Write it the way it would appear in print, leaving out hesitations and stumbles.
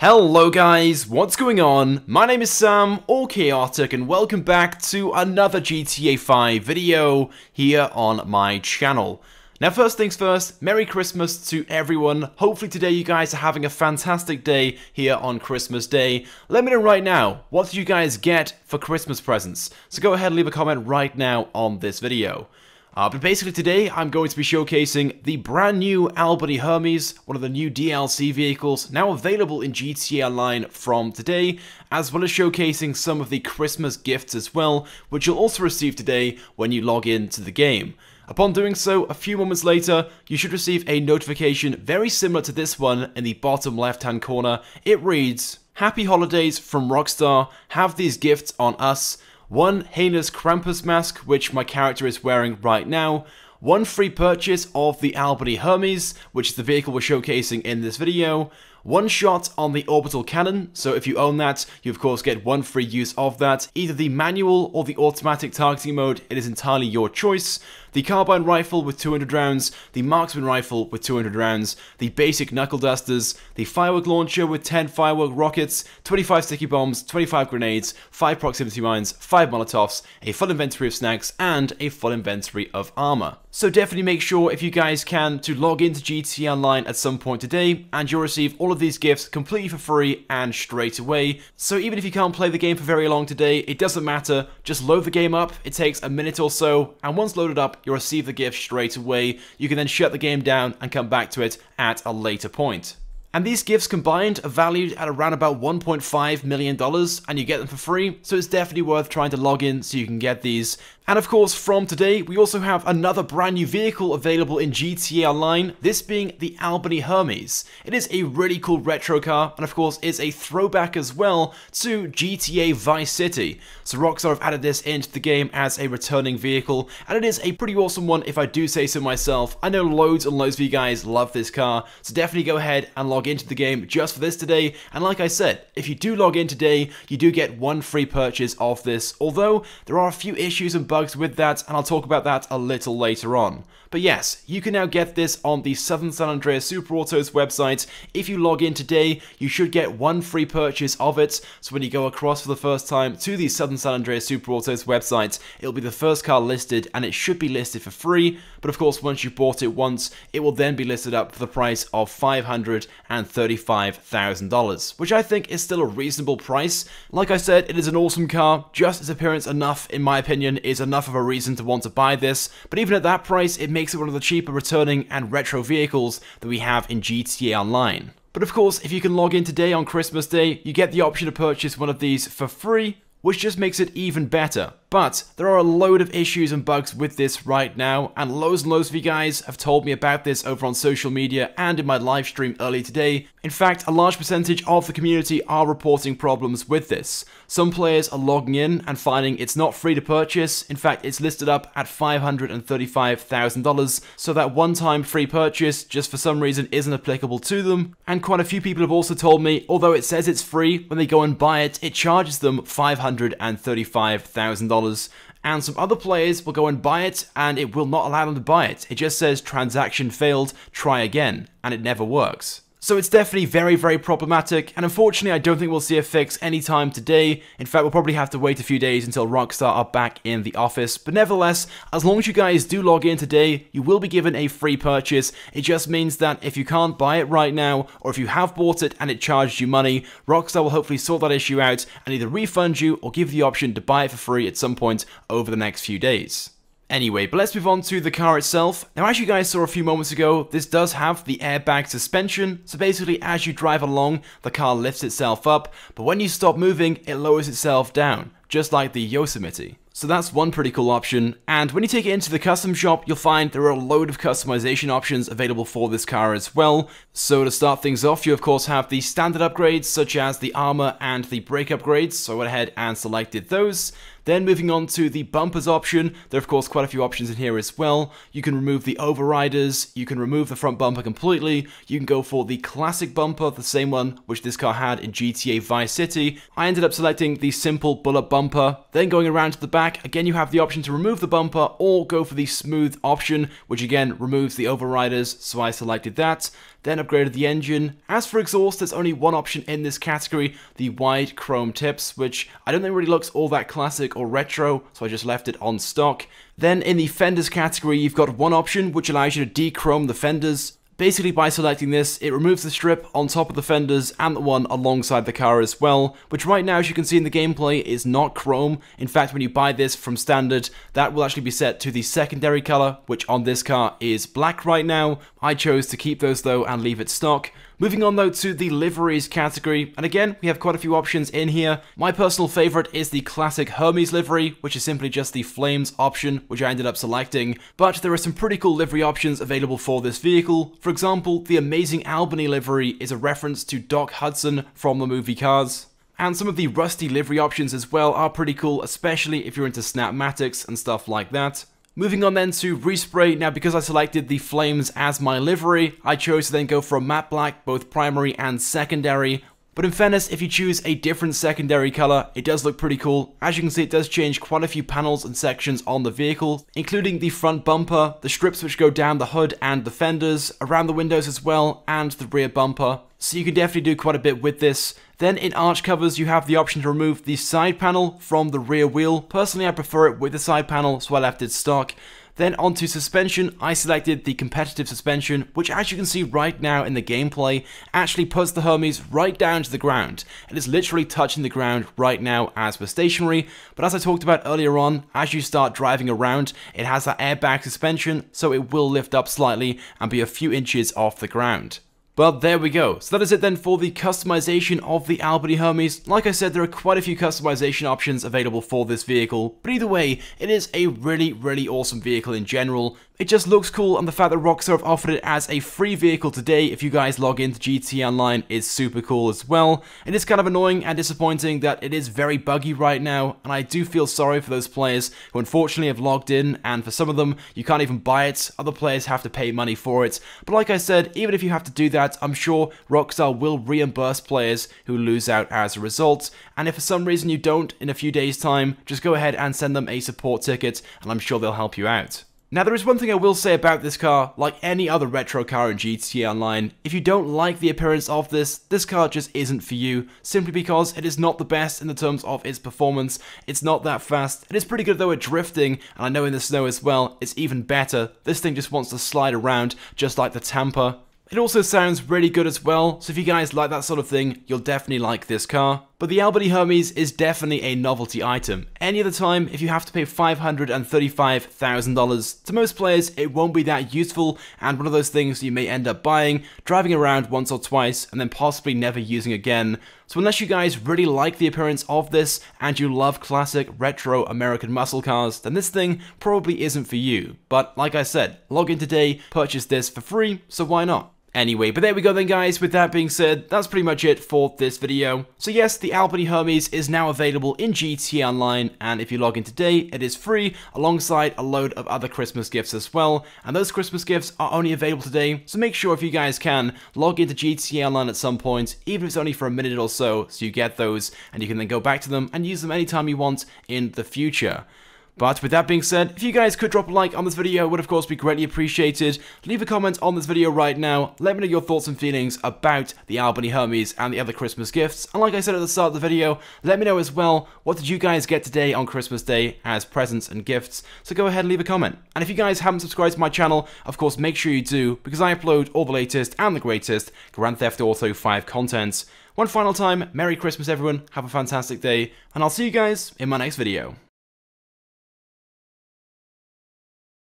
Hello guys, what's going on? My name is Sam, or Chaotic, and welcome back to another GTA 5 video here on my channel. Now first things first, Merry Christmas to everyone. Hopefully today you guys are having a fantastic day here on Christmas Day. Let me know right now, what did you guys get for Christmas presents? So go ahead and leave a comment right now on this video. But basically today, I'm going to be showcasing the brand new Albany Hermes, one of the new DLC vehicles now available in GTA Online from today, as well as showcasing some of the Christmas gifts as well, which you'll also receive today when you log into the game. Upon doing so, a few moments later, you should receive a notification very similar to this one in the bottom left-hand corner. It reads, "Happy Holidays from Rockstar, have these gifts on us. One heinous Krampus mask, which my character is wearing right now. One free purchase of the Albany Hermes, which is the vehicle we're showcasing in this video. One shot on the orbital cannon, so if you own that, you of course get one free use of that. Either the manual or the automatic targeting mode, it is entirely your choice. The carbine rifle with 200 rounds, the marksman rifle with 200 rounds, the basic knuckle dusters, the firework launcher with 10 firework rockets, 25 sticky bombs, 25 grenades, 5 proximity mines, 5 molotovs, a full inventory of snacks, and a full inventory of armor. So definitely make sure, if you guys can, to log into GTA Online at some point today, and you'll receive all of these gifts completely for free and straight away. So even if you can't play the game for very long today, it doesn't matter, just load the game up. It takes a minute or so, and once loaded up, you'll receive the gift straight away. You can then shut the game down and come back to it at a later point. And these gifts combined are valued at around about $1.5 million, and you get them for free, so it's definitely worth trying to log in so you can get these. And of course, from today, we also have another brand new vehicle available in GTA Online, this being the Albany Hermes. It is a really cool retro car, and of course, it's a throwback as well to GTA Vice City. So Rockstar have added this into the game as a returning vehicle, and it is a pretty awesome one if I do say so myself. I know loads and loads of you guys love this car, so definitely go ahead and log into the game just for this today. And like I said, if you do log in today, you do get one free purchase of this, although there are a few issues and bugs with that, and I'll talk about that a little later on. But yes, you can now get this on the Southern San Andreas Super Autos website. If you log in today, you should get one free purchase of it. So when you go across for the first time to the Southern San Andreas Super Autos website, it'll be the first car listed, and it should be listed for free. But of course, once you've bought it once, it will then be listed up for the price of $535,000, which I think is still a reasonable price. Like I said, it is an awesome car. Just its appearance enough, in my opinion, is enough of a reason to want to buy this. But even at that price, it makes it one of the cheaper returning and retro vehicles that we have in GTA Online. But of course, if you can log in today on Christmas Day, you get the option to purchase one of these for free, which just makes it even better. But there are a load of issues and bugs with this right now, and loads of you guys have told me about this over on social media and in my live stream earlier today. In fact, a large percentage of the community are reporting problems with this. Some players are logging in and finding it's not free to purchase. In fact, it's listed up at $535,000, so that one-time free purchase just for some reason isn't applicable to them. And quite a few people have also told me, although it says it's free, when they go and buy it, it charges them $535,000. And some other players will go and buy it, and it will not allow them to buy it. It just says transaction failed, try again, and it never works. So it's definitely very problematic, and unfortunately I don't think we'll see a fix anytime today. In fact, we'll probably have to wait a few days until Rockstar are back in the office. But nevertheless, as long as you guys do log in today, you will be given a free purchase. It just means that if you can't buy it right now, or if you have bought it and it charged you money, Rockstar will hopefully sort that issue out and either refund you or give you the option to buy it for free at some point over the next few days. Anyway, but let's move on to the car itself. Now, as you guys saw a few moments ago, this does have the airbag suspension. So basically, as you drive along, the car lifts itself up, but when you stop moving, it lowers itself down, just like the Yosemite. So that's one pretty cool option, and when you take it into the custom shop, you'll find there are a load of customization options available for this car as well. So to start things off, you of course have the standard upgrades, such as the armor and the brake upgrades, so I went ahead and selected those. Then moving on to the bumpers option, there are of course quite a few options in here as well. You can remove the overriders, you can remove the front bumper completely, you can go for the classic bumper, the same one which this car had in GTA Vice City. I ended up selecting the simple bullet bumper. Then going around to the back, again you have the option to remove the bumper or go for the smooth option, which again removes the overriders, so I selected that. then upgraded the engine. As for exhaust, there's only one option in this category, the wide chrome tips, which I don't think really looks all that classic or retro, so I just left it on stock. Then in the fenders category, you've got one option which allows you to de-chrome the fenders. Basically, by selecting this, it removes the strip on top of the fenders and the one alongside the car as well, which right now, as you can see in the gameplay, is not chrome. In fact, when you buy this from standard, that will actually be set to the secondary color, which on this car is black right now. I chose to keep those though and leave it stock. Moving on though to the liveries category, and again, we have quite a few options in here. My personal favorite is the classic Hermes livery, which is simply just the flames option, which I ended up selecting, but there are some pretty cool livery options available for this vehicle. For example, the amazing Albany livery is a reference to Doc Hudson from the movie Cars. And some of the rusty livery options as well are pretty cool, especially if you're into Snapmatics and stuff like that. Moving on then to respray. Now, because I selected the flames as my livery, I chose to then go for a matte black, both primary and secondary. But in fairness, if you choose a different secondary color, it does look pretty cool. As you can see, it does change quite a few panels and sections on the vehicle, including the front bumper, the strips which go down the hood and the fenders, around the windows as well, and the rear bumper. So you can definitely do quite a bit with this. Then in arch covers, you have the option to remove the side panel from the rear wheel. Personally, I prefer it with the side panel, so I left it stock. Then onto suspension, I selected the competitive suspension, which as you can see right now in the gameplay, actually puts the Hermes right down to the ground. It is literally touching the ground right now as per stationary, but as I talked about earlier on, as you start driving around, it has that airbag suspension, so it will lift up slightly and be a few inches off the ground. But there we go. So that is it then for the customization of the Albany Hermes. Like I said, there are quite a few customization options available for this vehicle, but either way, it is a really awesome vehicle in general. It just looks cool, and the fact that Rockstar have offered it as a free vehicle today if you guys log into GTA Online is super cool as well. It is kind of annoying and disappointing that it is very buggy right now, and I do feel sorry for those players who unfortunately have logged in, and for some of them, you can't even buy it. Other players have to pay money for it. But like I said, even if you have to do that, I'm sure Rockstar will reimburse players who lose out as a result. And if for some reason you don't in a few days' time, just go ahead and send them a support ticket, and I'm sure they'll help you out. Now, there is one thing I will say about this car. Like any other retro car in GTA Online, if you don't like the appearance of this car just isn't for you, simply because it is not the best in the terms of its performance. It's not that fast. It is pretty good though at drifting, and I know in the snow as well, it's even better. This thing just wants to slide around, just like the Tampa. It also sounds really good as well, so if you guys like that sort of thing, you'll definitely like this car. But the Albany Hermes is definitely a novelty item. Any other time, if you have to pay $535,000, to most players it won't be that useful, and one of those things you may end up buying, driving around once or twice, and then possibly never using again. So unless you guys really like the appearance of this, and you love classic retro American muscle cars, then this thing probably isn't for you. But like I said, log in today, purchase this for free, so why not? Anyway, but there we go then guys. With that being said, that's pretty much it for this video. So yes, the Albany Hermes is now available in GTA Online, and if you log in today, it is free, alongside a load of other Christmas gifts as well, and those Christmas gifts are only available today, so make sure if you guys can, log into GTA Online at some point, even if it's only for a minute or so you get those, and you can then go back to them and use them anytime you want in the future. But with that being said, if you guys could drop a like on this video, it would of course be greatly appreciated. Leave a comment on this video right now. Let me know your thoughts and feelings about the Albany Hermes and the other Christmas gifts. And like I said at the start of the video, let me know as well, what did you guys get today on Christmas Day as presents and gifts? So go ahead and leave a comment. And if you guys haven't subscribed to my channel, of course make sure you do, because I upload all the latest and the greatest Grand Theft Auto 5 content. One final time, Merry Christmas everyone, have a fantastic day, and I'll see you guys in my next video.